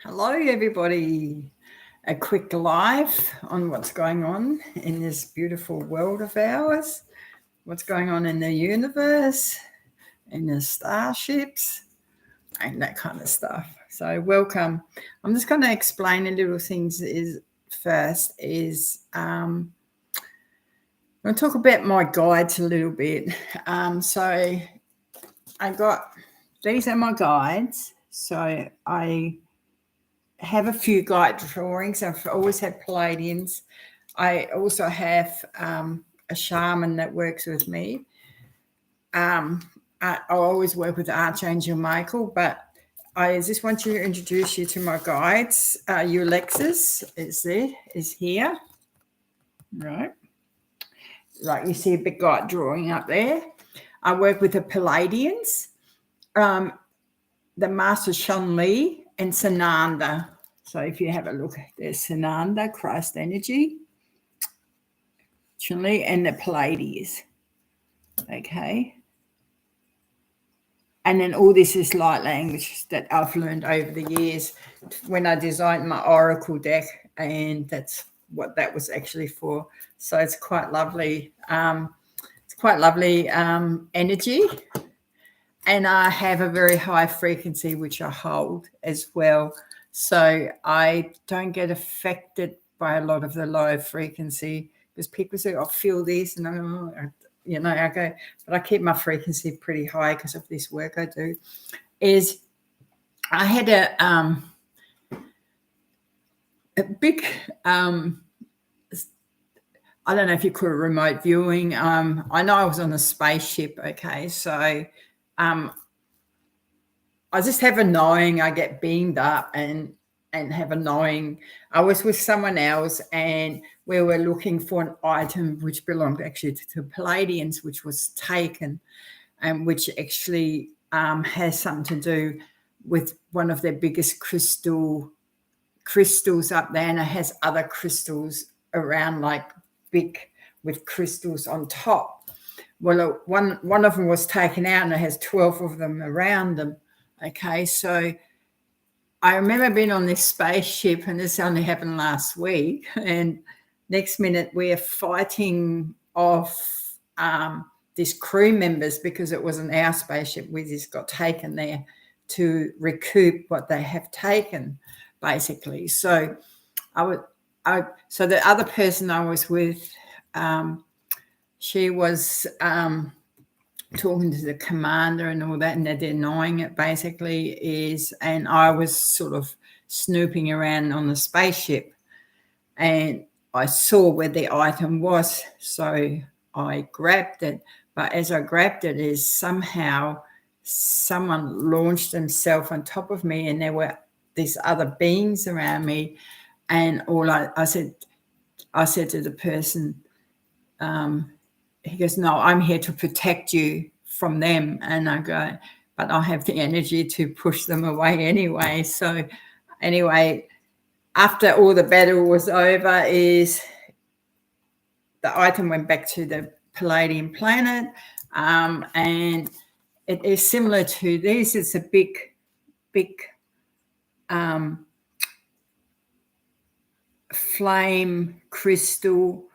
Hello, everybody. A quick live on what's going on in this beautiful world of ours, what's going on in the universe, in the starships, and that kind of stuff. So, welcome. I'm just going to explain a little things. I'm going to talk about my guides a little bit. So, these are my guides. So, I have a few guide drawings. I've always had Pleiadeans. I also have a shaman that works with me. I always work with Archangel Michael, but I just want to introduce you to my guides. Ulexis is here, right? Like you see a big guide drawing up there. I work with the Pleiadeans, the Master Shun Li, and Sananda. So if you have a look, there's Sananda, Christ energy, Shun Li, and the Pleiades. Okay. And then all this is light language that I've learned over the years when I designed my oracle deck, and that's what that was actually for. So it's quite lovely. Energy. And I have a very high frequency, which I hold as well. So I don't get affected by a lot of the low frequency, because people say, I feel this, and I go, but I keep my frequency pretty high because of this work I do. I had a big, I don't know if you call it remote viewing. I know I was on a spaceship, okay, so I just have a knowing I get beamed up and have a knowing. I was with someone else and we were looking for an item which belonged actually to Pleiadians, which was taken, and which actually has something to do with one of their biggest crystals up there, and it has other crystals around, like big with crystals on top. Well, one of them was taken out and it has 12 of them around them. Okay, so I remember being on this spaceship, and this only happened last week, and next minute we're fighting off these crew members because it wasn't our spaceship. We just got taken there to recoup what they have taken, basically. So so the other person I was with, she was talking to the commander and all that, and they're denying it basically and I was sort of snooping around on the spaceship, and I saw where the item was, so I grabbed it. But as I grabbed it, is somehow someone launched himself on top of me, and there were these other beings around me, and I said to the person, he goes, no, I'm here to protect you from them. And I go, but I have the energy to push them away anyway. So anyway, after all the battle was over, is the item went back to the Pleiadian planet. And it is similar to this. It's a big flame crystal,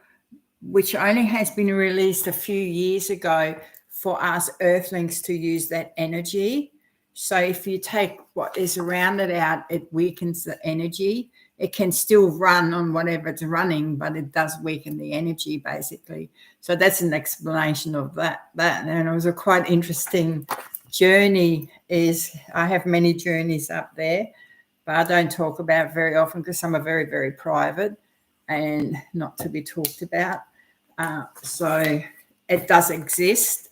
which only has been released a few years ago for us earthlings to use that energy. So if you take what is around it out, it weakens the energy. It can still run on whatever it's running, but it does weaken the energy, basically. So that's an explanation of that. And it was a quite interesting journey. I have many journeys up there, but I don't talk about it very often because some are very, very private and not to be talked about. So it does exist,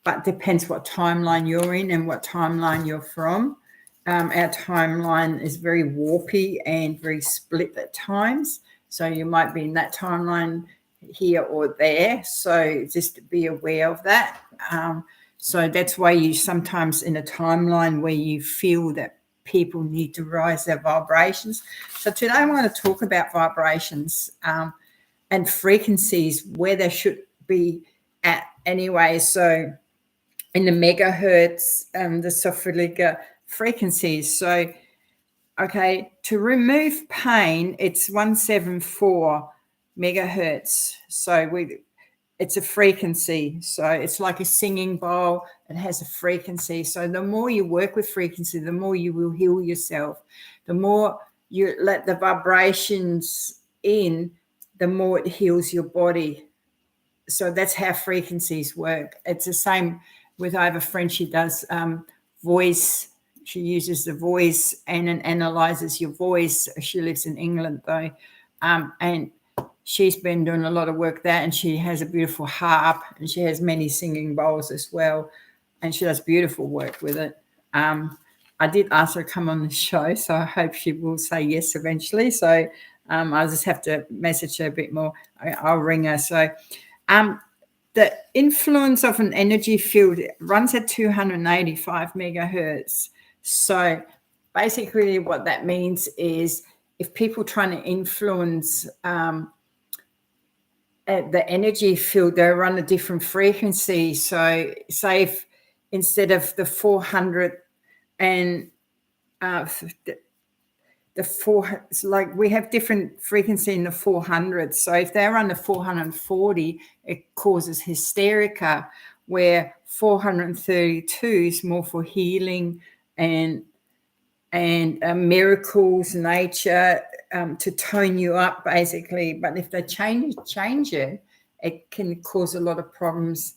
but depends what timeline you're in and what timeline you're from. Our timeline is very warpy and very split at times. So you might be in that timeline here or there. So just be aware of that. So that's why you sometimes in a timeline where you feel that people need to rise their vibrations. So today I want to talk about vibrations and frequencies, where they should be at anyway. So in the megahertz, the Sofiliga frequencies. So Okay, to remove pain, it's 174 megahertz. So it's a frequency. So it's like a singing bowl. It has a frequency. So the more you work with frequency, the more you will heal yourself. The more you let the vibrations in, the more it heals your body. So that's how frequencies work. It's the same with, I have a friend, she does voice. She uses the voice and analyzes your voice. She lives in England though. And she's been doing a lot of work there, and she has a beautiful harp, and she has many singing bowls as well. And she does beautiful work with it. I did ask her to come on the show, so I hope she will say yes eventually. So I'll just have to message her a bit more. I'll ring her. So the influence of an energy field runs at 285 megahertz. So basically what that means is if people trying to influence the energy field, they run a different frequency. So say if instead of the 400 and it's like we have different frequency in the 400s. So if they're under 440, it causes hysterica, where 432 is more for healing and miracles, nature, to tone you up basically. But if they change it, it can cause a lot of problems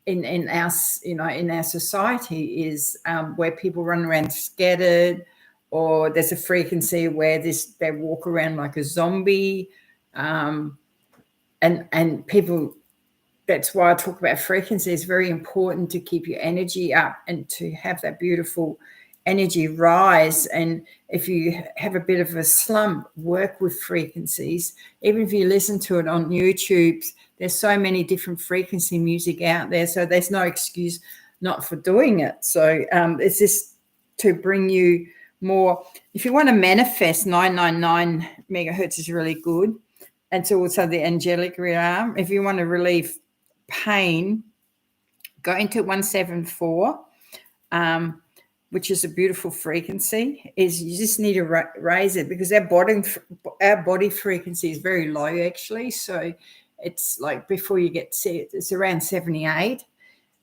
in our society, is where people run around scattered, or there's a frequency where they walk around like a zombie, and people. That's why I talk about frequency. It's very important to keep your energy up and to have that beautiful energy rise. And if you have a bit of a slump, work with frequencies. Even if you listen to it on YouTube, there's so many different frequency music out there, so there's no excuse not for doing it. So it's just to bring you more. If you want to manifest, 999 megahertz is really good. And so also the angelic realm. If you want to relieve pain, go into 174, which is a beautiful frequency. Is you just need to raise it, because our body frequency is very low actually. So it's like before you get sick, it's around 78,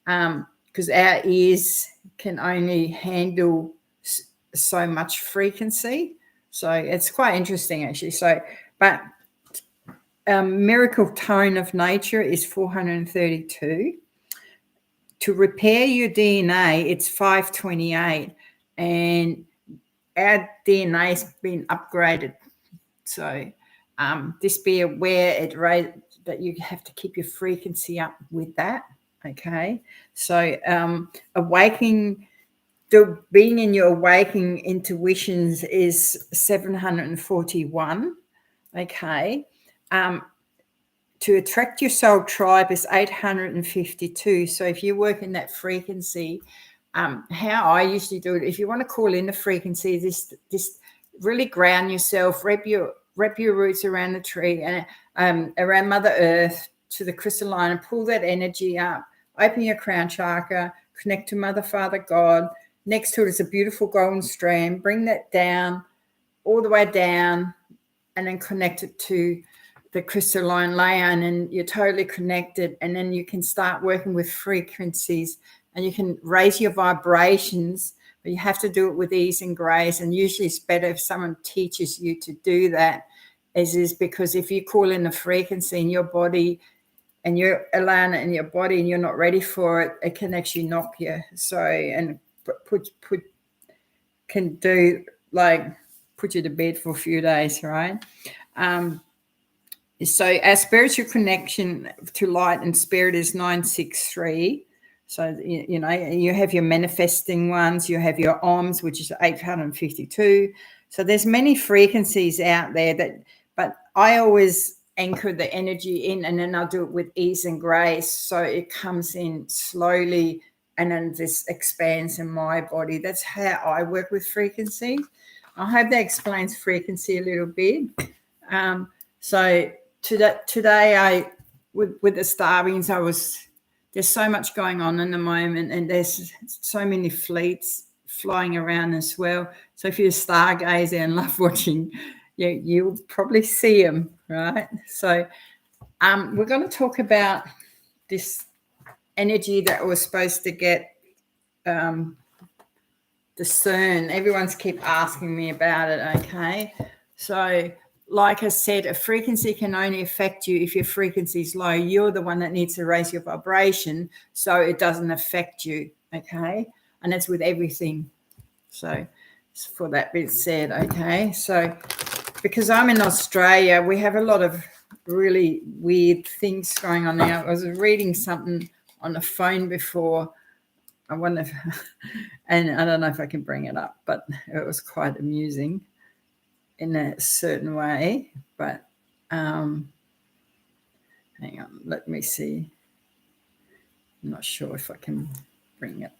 because our ears can only handle so much frequency. So it's quite interesting actually. So, but miracle tone of nature is 432. To repair your DNA, it's 528, and our DNA has been upgraded. So just be aware that you have to keep your frequency up with that. Okay, so being in your awakening intuitions is 741. Okay. To attract your soul tribe is 852. So if you work in that frequency, how I usually do it, if you want to call in the frequency, just really ground yourself, wrap your roots around the tree and around Mother Earth to the crystalline, and pull that energy up. Open your crown chakra, connect to Mother, Father, God. Next to it is a beautiful golden strand. Bring that down, all the way down, and then connect it to the crystalline layer, and then you're totally connected. And then you can start working with frequencies, and you can raise your vibrations, but you have to do it with ease and grace. And usually it's better if someone teaches you to do that, is because if you call in a frequency in your body and you're allowing it in your body and you're not ready for it, it can actually knock you. So, and can do like put you to bed for a few days, right? So our spiritual connection to light and spirit is 963. So, you know, you have your manifesting ones, you have your OMS, which is 852. So there's many frequencies out there but I always anchor the energy in, and then I'll do it with ease and grace. So it comes in slowly and then this expands in my body. That's how I work with frequency. I hope that explains frequency a little bit. So today with the starbeams, there's so much going on in the moment, and there's so many fleets flying around as well. So if you're a stargazer and love watching, you'll probably see them, right? So we're going to talk about this energy that we're supposed to get discern. Everyone's keep asking me about it, okay? So like I said, a frequency can only affect you if your frequency is low. You're the one that needs to raise your vibration so it doesn't affect you, okay? And that's with everything. So for that being said, okay? So because I'm in Australia, we have a lot of really weird things going on now. I was reading something on the phone before. I wonder if, and I don't know if I can bring it up, but it was quite amusing in a certain way. But hang on, let me see. I'm not sure if I can bring it.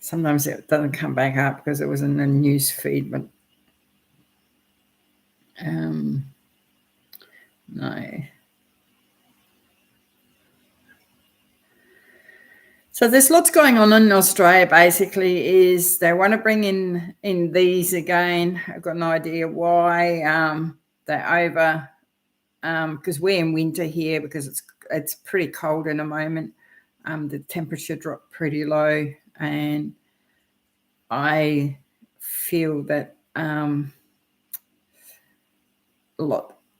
Sometimes it doesn't come back up because it was in the news feed, but no. So there's lots going on in Australia. Basically, is they want to bring in these again. I've got no idea why. They're over because we're in winter here because it's pretty cold in a moment. The temperature dropped pretty low, and I feel that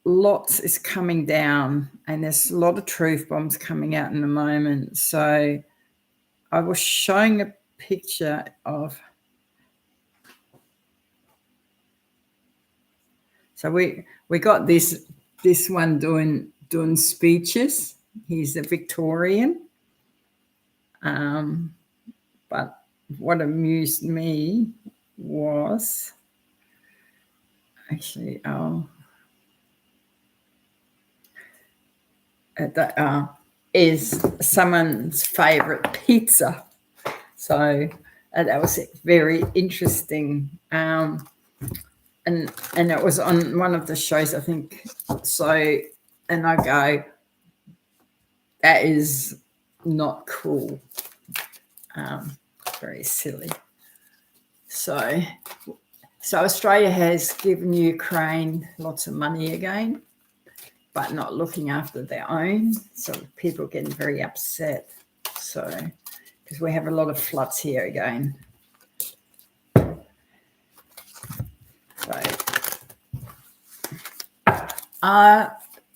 lots is coming down, and there's a lot of truth bombs coming out in the moment. So I was showing a picture of. So we got this one doing speeches. He's a Victorian. But what amused me was actually is someone's favorite pizza. So that was very interesting. And it was on one of the shows, I think. So, and I go, that is not cool. Very silly. So Australia has given Ukraine lots of money again, but not looking after their own. So people are getting very upset. So, because we have a lot of floods here again. So,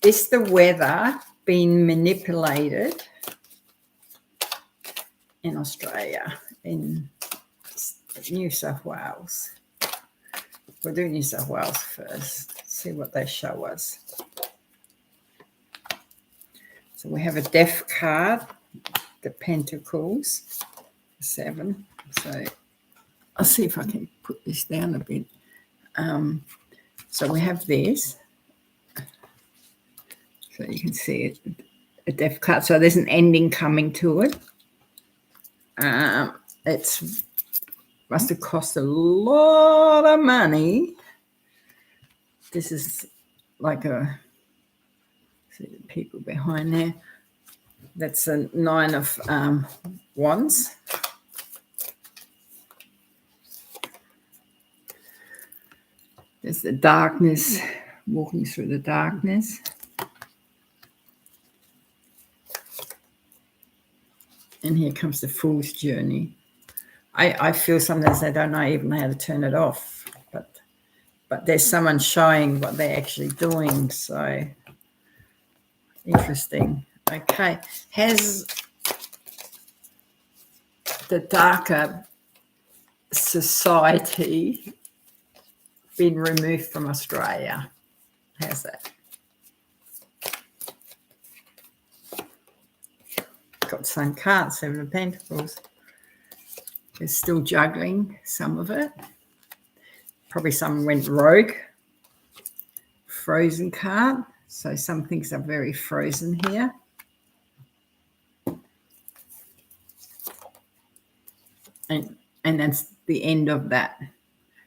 is the weather being manipulated in Australia, in New South Wales? We'll do New South Wales first, see what they show us. So we have a death card, the Pentacles, 7. So I'll see if I can put this down a bit. So we have this. So you can see it, a death card. So there's an ending coming to it. It's must have cost a lot of money. This is like see the people behind there. That's a 9 of Wands. There's the darkness, walking through the darkness. And here comes the Fool's Journey. I feel sometimes they don't know even how to turn it off, but there's someone showing what they're actually doing. So interesting. Okay, has the darker society been removed from Australia? How's that? Got the same card, 7 of Pentacles. They're still juggling some of it. Probably some went rogue. Frozen card. So some things are very frozen here. And that's the end of that.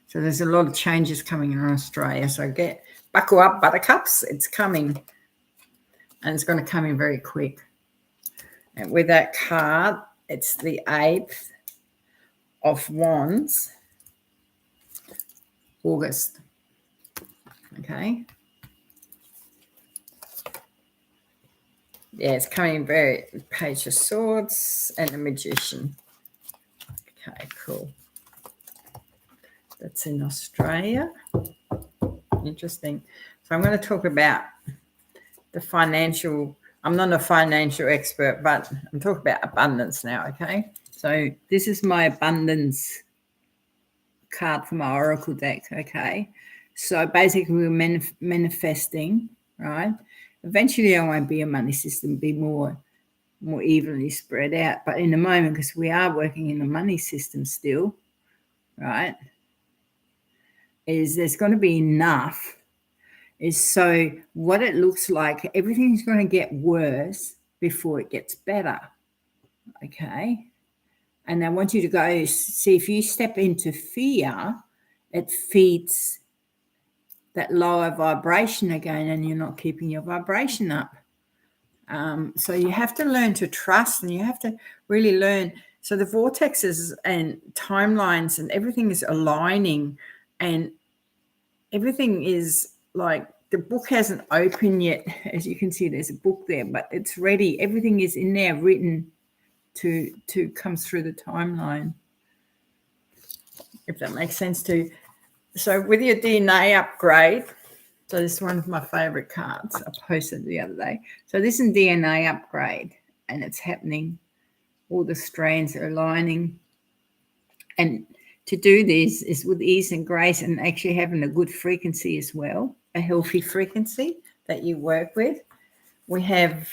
So there's a lot of changes coming in Australia. So buckle up, buttercups. It's coming. And it's going to come in very quick. And with that card, it's the 8th of Wands, August. Okay. Yeah, it's coming very Page of Swords and the Magician. Okay, cool. That's in Australia. Interesting. So I'm going to talk about the financial. I'm not a financial expert, but I'm talking about abundance now, okay? So this is my abundance card from my Oracle deck, okay? So basically we're manifesting, right? Eventually I won't be a money system, be more evenly spread out. But in the moment, because we are working in the money system still, right, is there's going to be enough. Is so what it looks like, everything's going to get worse before it gets better, okay? And I want you to go see, if you step into fear, it feeds that lower vibration again, and you're not keeping your vibration up. So you have to learn to trust, and you have to really learn. So the vortexes and timelines and everything is aligning, and everything is like, the book hasn't opened yet. As you can see, there's a book there, but it's ready. Everything is in there written to come through the timeline, if that makes sense too. So with your DNA upgrade, so this is one of my favorite cards. I posted the other day. So this is DNA upgrade, and it's happening. All the strands are aligning. And to do this is with ease and grace, and actually having a good frequency as well, a healthy frequency that you work with. We have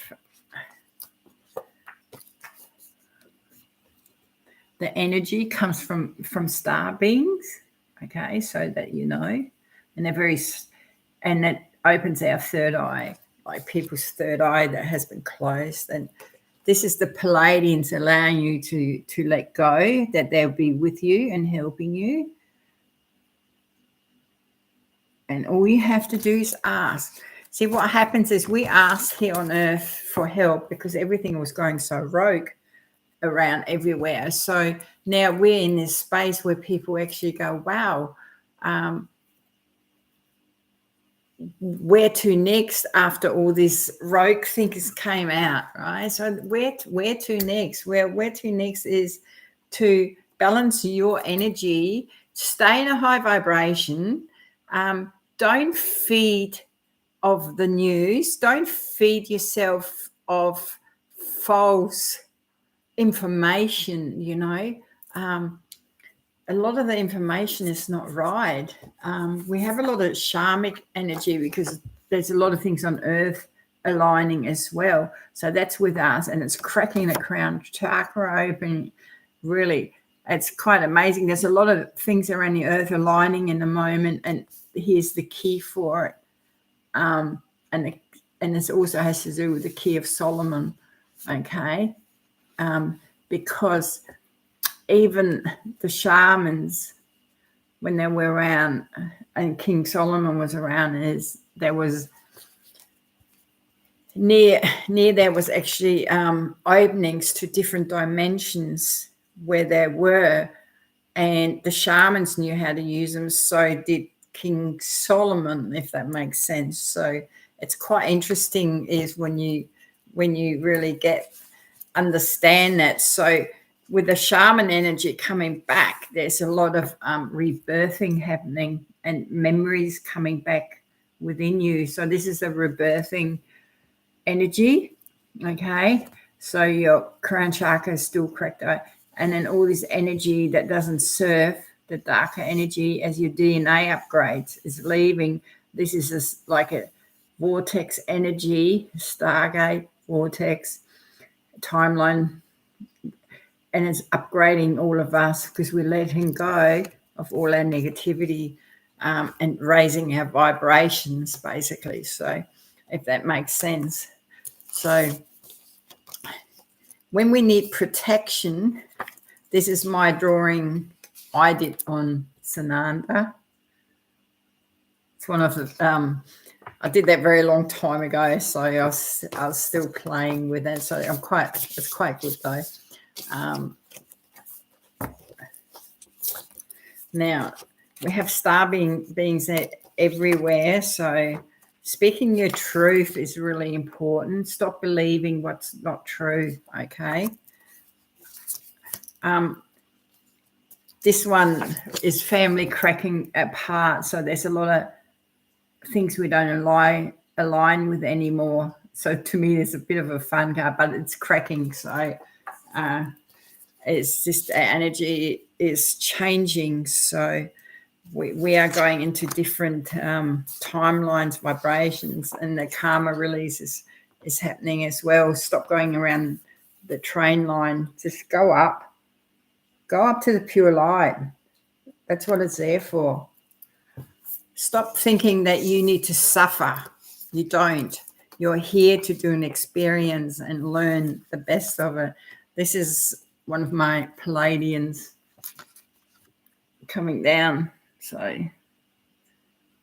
the energy comes from star beings, okay, so that you know, and they're very, and it opens our third eye, like people's third eye that has been closed. And this is the Pleiadeans allowing you to let go, that they'll be with you and helping you. And all you have to do is ask. See, what happens is we ask here on Earth for help because everything was going so rogue around everywhere. So now we're in this space where people actually go, wow, where to next after all this rogue thinkers came out, right? So where to next? Where to next is to balance your energy, stay in a high vibration. Don't feed of the news. Don't feed yourself of false information, you know. A lot of the information is not right. We have a lot of shamanic energy because there's a lot of things on Earth aligning as well. So that's with us, and it's cracking the crown chakra open. Really, it's quite amazing. There's a lot of things around the Earth aligning in the moment, and here's the key for it. And this also has to do with the key of Solomon, okay? Because even the shamans, when they were around, and King Solomon was around, there was near there was actually openings to different dimensions where there were, and the shamans knew how to use them. So did King Solomon, if that makes sense. So it's quite interesting is when you really understand that. So with the shaman energy coming back, there's a lot of rebirthing happening and memories coming back within you. So this is a rebirthing energy, okay? So your crown chakra is still cracked out, and then all this energy that doesn't serve, the darker energy, as your DNA upgrades, is leaving. This is like a vortex energy, stargate, vortex, timeline, and it's upgrading all of us because we're letting go of all our negativity and raising our vibrations, basically. So if that makes sense. So when we need protection, this is my drawing I did on Sananda. It's one of the, I did that very long time ago, so I was still playing with it. So it's quite good though. Now, we have star beings everywhere, so speaking your truth is really important. Stop believing what's not true, okay? This one is family cracking apart, so there's a lot of things we don't align with anymore. So to me, there's a bit of a fun card, but it's cracking, so it's just energy is changing, so we are going into different timelines, vibrations, and the karma release is happening as well. Stop going around the train line. Just go up to the pure light. That's what it's there for. Stop thinking that you need to suffer. You don't. You're here to do an experience and learn the best of it. This is one of my Pleiadeans coming down. So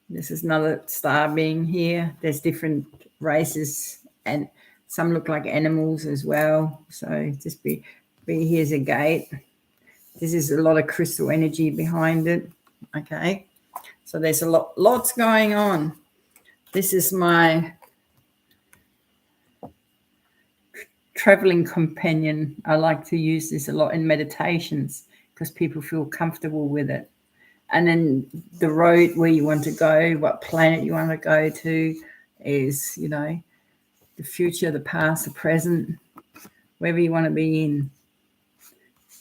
this is another star being here. There's different races and some look like animals as well. So just be here's a gate. This is a lot of crystal energy behind it. Okay. So there's lots going on. This is my traveling companion. I like to use this a lot in meditations because people feel comfortable with it. And then the road where you want to go, what planet you want to go to is, you know, the future, the past, the present, wherever you want to be in.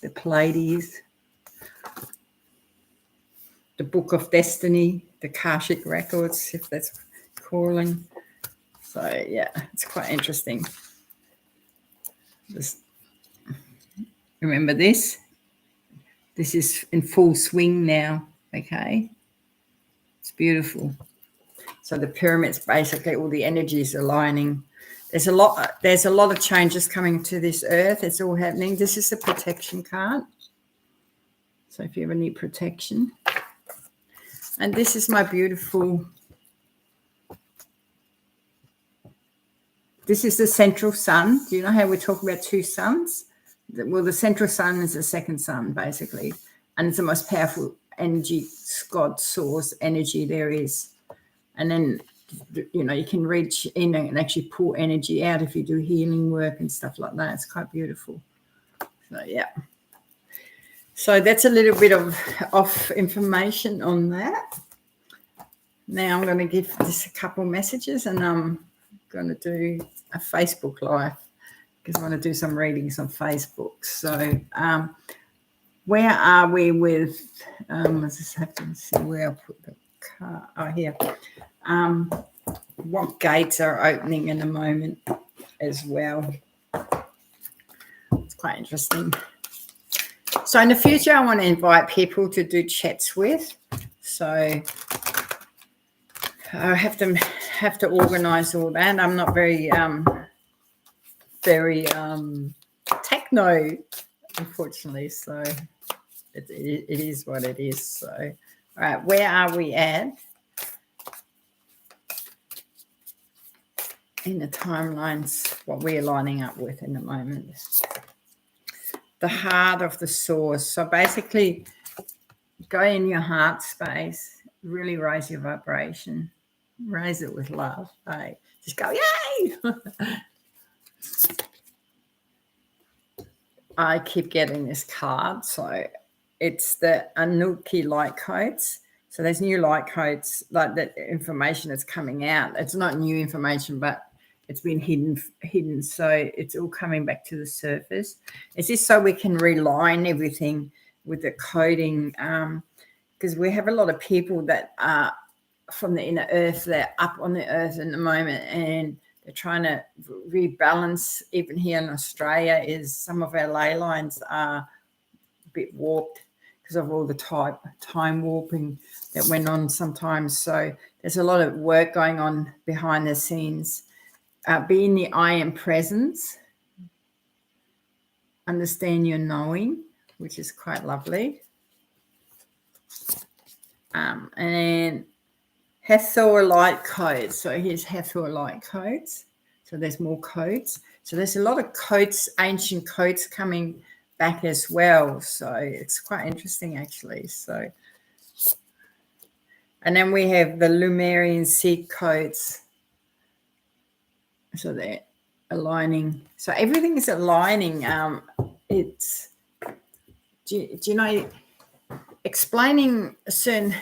The Pleiades, the Book of Destiny, the Akashic Records, if that's calling. So, yeah, it's quite interesting. Just remember this. This is in full swing now, okay? It's beautiful. So the pyramids, basically all the energies aligning. There's a lot of changes coming to this earth. It's all happening. This is a protection card. So if you ever need protection. And this is my beautiful, this is the central sun. Do you know how we talk about two suns? Well, the central sun is the second sun, basically. And it's the most powerful energy, God source energy there is. And then, you know, you can reach in and actually pull energy out if you do healing work and stuff like that. It's quite beautiful. So, yeah. So that's a little bit of information on that. Now I'm going to give this a couple messages and I'm going to do a Facebook Live because I want to do some readings on Facebook. So where are we with, I just have to see where I put the card. Oh, here. What gates are opening in a moment as well. It's quite interesting. So in the future, I want to invite people to do chats with. So I have to organise all that. I'm not very techno, unfortunately. So it is what it is. So all right, where are we at in the timelines? What we're lining up with in the moment. The heart of the source. So basically, go in your heart space, really raise your vibration, raise it with love. Right? Just go, yay! I keep getting this card. So it's the Anunnaki light codes. So there's new light codes, like that information that's coming out. It's not new information, but it's been hidden. So it's all coming back to the surface. It's just so we can realign everything with the coding, because we have a lot of people that are from the inner earth. They're up on the earth in the moment and they're trying to rebalance. Even here in Australia, is some of our ley lines are a bit warped because of all the time warping that went on sometimes. So there's a lot of work going on behind the scenes. Be in the I am presence. Understand your knowing, which is quite lovely. And Hathor light codes. So here's Hathor light codes. So there's more codes. So there's a lot of codes, ancient codes coming back as well. So it's quite interesting, actually. So And then we have the Lemurian seed codes. So they're aligning. So everything is aligning. It's, do you know, explaining a certain,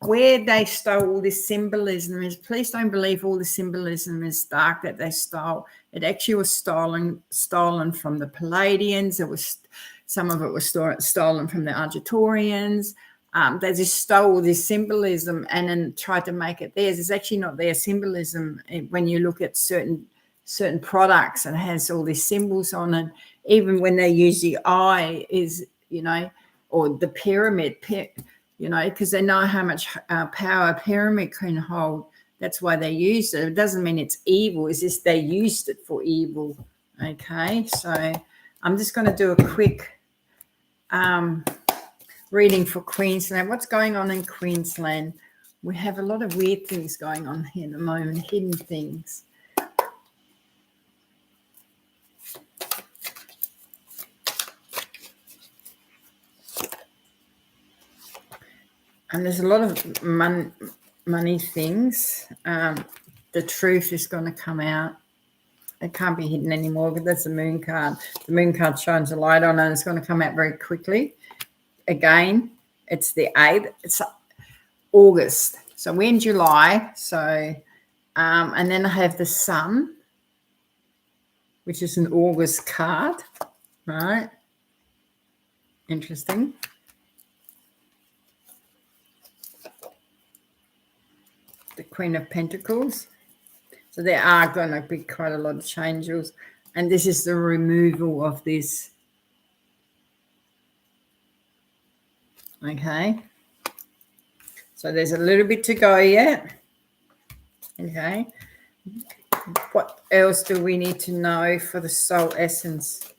where they stole all this symbolism is, please don't believe all the symbolism is dark that they stole. It actually was stolen from the Pleiadeans. It was, some of it was stolen from the Arcturians. They just stole this symbolism and then tried to make it theirs. It's actually not their symbolism. When you look at certain products, and it has all these symbols on it. Even when they use the eye, is, you know, or the pyramid, you know, because they know how much power a pyramid can hold. That's why they use it. It doesn't mean it's evil. It's just they used it for evil. Okay, so I'm just going to do a quick reading for Queensland. What's going on in Queensland? We have a lot of weird things going on here at the moment, hidden things. And there's a lot of money things. The truth is going to come out. It can't be hidden anymore, but that's the moon card. The moon card shines a light on it, and it's going to come out very quickly. Again, it's the 8th. It's August. So we're in July. So, and then I have the sun, which is an August card, right? Interesting. The Queen of Pentacles. So there are going to be quite a lot of changes. And this is the removal of this. Okay. So there's a little bit to go yet. Okay. What else do we need to know for the soul essence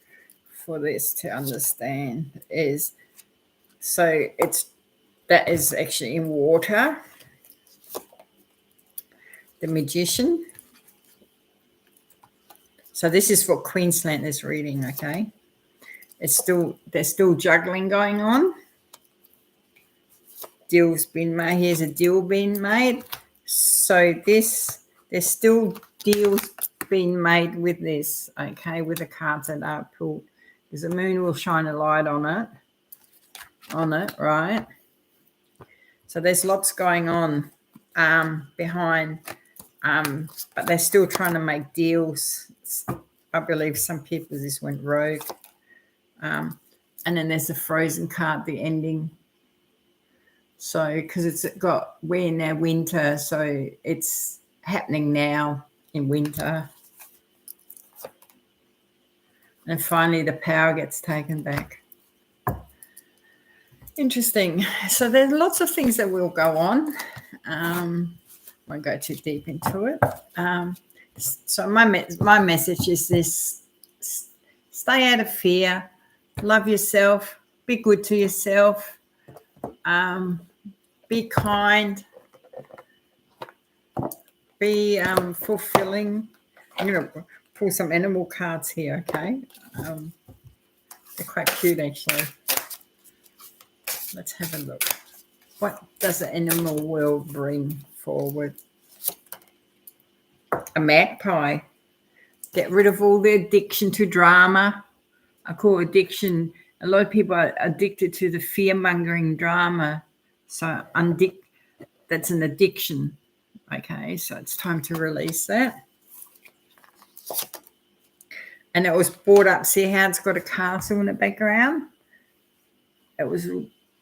for this to understand is, so that is actually in water. The Magician. So this is for Queensland, this reading, okay? There's still juggling going on. Deal's been made. Here's a deal being made. So there's still deals being made with this, okay, with the cards that are pulled. Because the moon will shine a light on it, right? So there's lots going on behind, but they're still trying to make deals. I believe some people just went rogue. And then there's the Frozen card, the ending. So, because we're in our winter, so it's happening now in winter. And finally, the power gets taken back. Interesting. So there's lots of things that will go on. Won't go too deep into it. So my message is this: stay out of fear, love yourself, be good to yourself, be kind, be fulfilling. I'm going to pull some animal cards here, okay? They're quite cute, actually. Let's have a look. What does the animal world bring forward? A magpie. Get rid of all the addiction to drama. I call addiction. A lot of people are addicted to the fear-mongering drama. So that's an addiction. Okay, so it's time to release that. And it was brought up. See how it's got a castle in the background? It was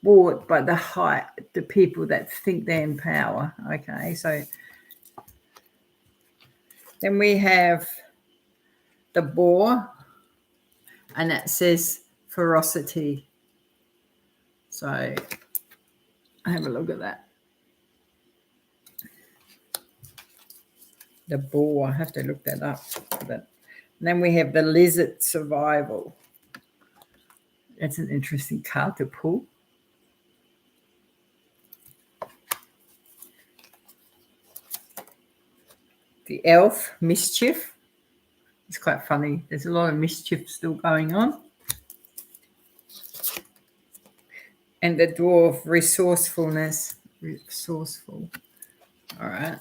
bought by the people that think they're in power. Okay, so then we have the boar, and it says ferocity. So have a look at that. The boar, I have to look that up. And then we have the lizard, survival. That's an interesting card to pull. The elf, mischief. It's quite funny. There's a lot of mischief still going on. And the dwarf, resourcefulness. resourceful. All right.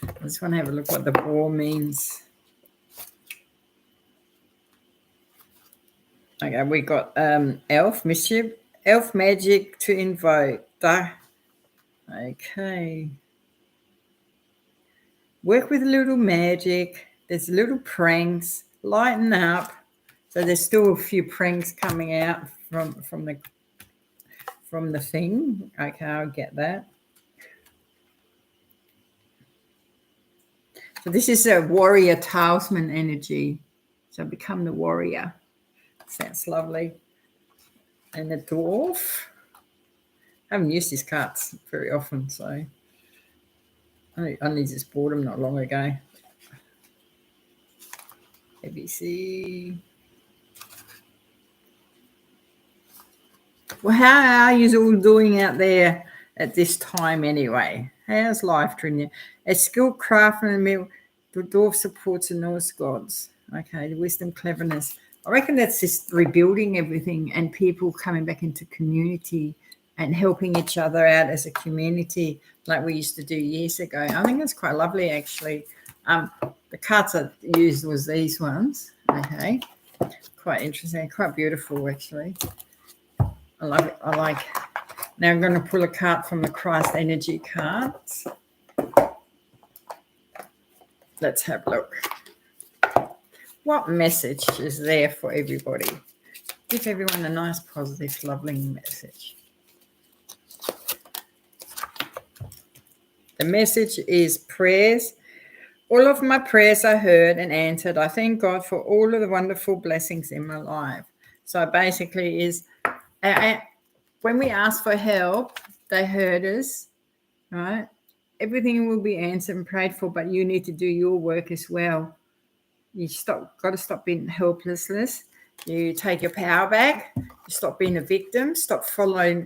I just want to have a look what the boar means. Okay, we got elf, mischief, elf magic to invoke. Okay. Work with a little magic. There's little pranks. Lighten up. So there's still a few pranks coming out from the thing. Okay, I'll get that. So this is a warrior talisman energy. So become the warrior. Sounds lovely. And the dwarf. I haven't used these cards very often, so I only just bought them not long ago. ABC. Well, how are you all doing out there at this time anyway? How's life treating you? A skilled craftsman, the dwarf supports the Norse gods. Okay, the wisdom, cleverness. I reckon that's just rebuilding everything and people coming back into community and helping each other out as a community like we used to do years ago. I think that's quite lovely, actually. The cards I used was these ones. Okay, quite interesting, quite beautiful, actually. I love it. I like. Now I'm going to pull a card from the Christ Energy cards. Let's have a look. What message is there for everybody? Give everyone a nice, positive, lovely message. The message is prayers. All of my prayers are heard and answered. I thank God for all of the wonderful blessings in my life. So basically is when we ask for help, they heard us, right? Everything will be answered and prayed for, but you need to do your work as well. You got to stop being helplessness. You take your power back. You stop being a victim. Stop follow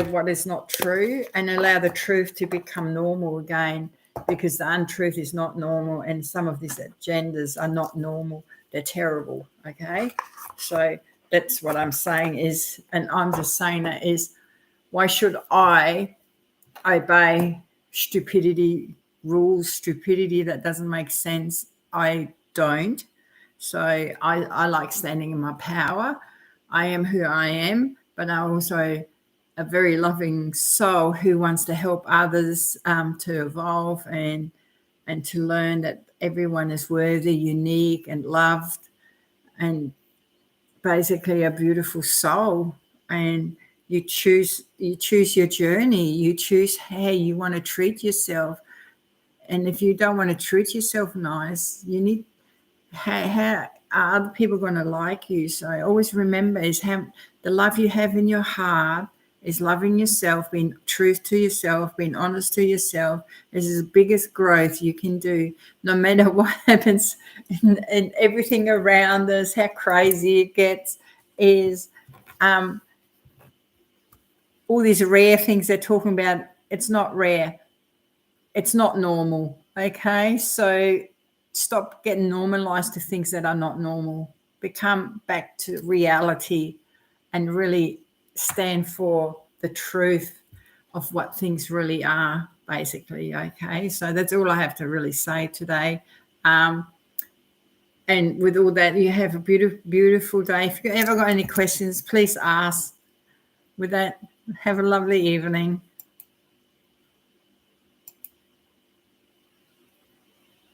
what is not true and allow the truth to become normal again, because the untruth is not normal and some of these agendas are not normal. They're terrible, okay? So that's what I'm saying is, and I'm just saying that is, why should I obey stupidity rules, stupidity that doesn't make sense? I don't. So I like standing in my power. I am who I am, but I'm also a very loving soul who wants to help others to evolve and to learn that everyone is worthy, unique, and loved, and basically a beautiful soul. And you choose your journey. You choose how you want to treat yourself. And if you don't want to treat yourself nice, you need how are other people going to like you? So always remember is how the love you have in your heart is loving yourself, being truth to yourself, being honest to yourself. This is the biggest growth you can do, no matter what happens in everything around us, how crazy it gets, is all these rare things they're talking about. It's not rare. It's not normal, okay? So stop getting normalized to things that are not normal. Become back to reality and really stand for the truth of what things really are, basically, okay? So that's all I have to really say today. And with all that, you have a beautiful, beautiful day. If you've ever got any questions, please ask. With that, have a lovely evening.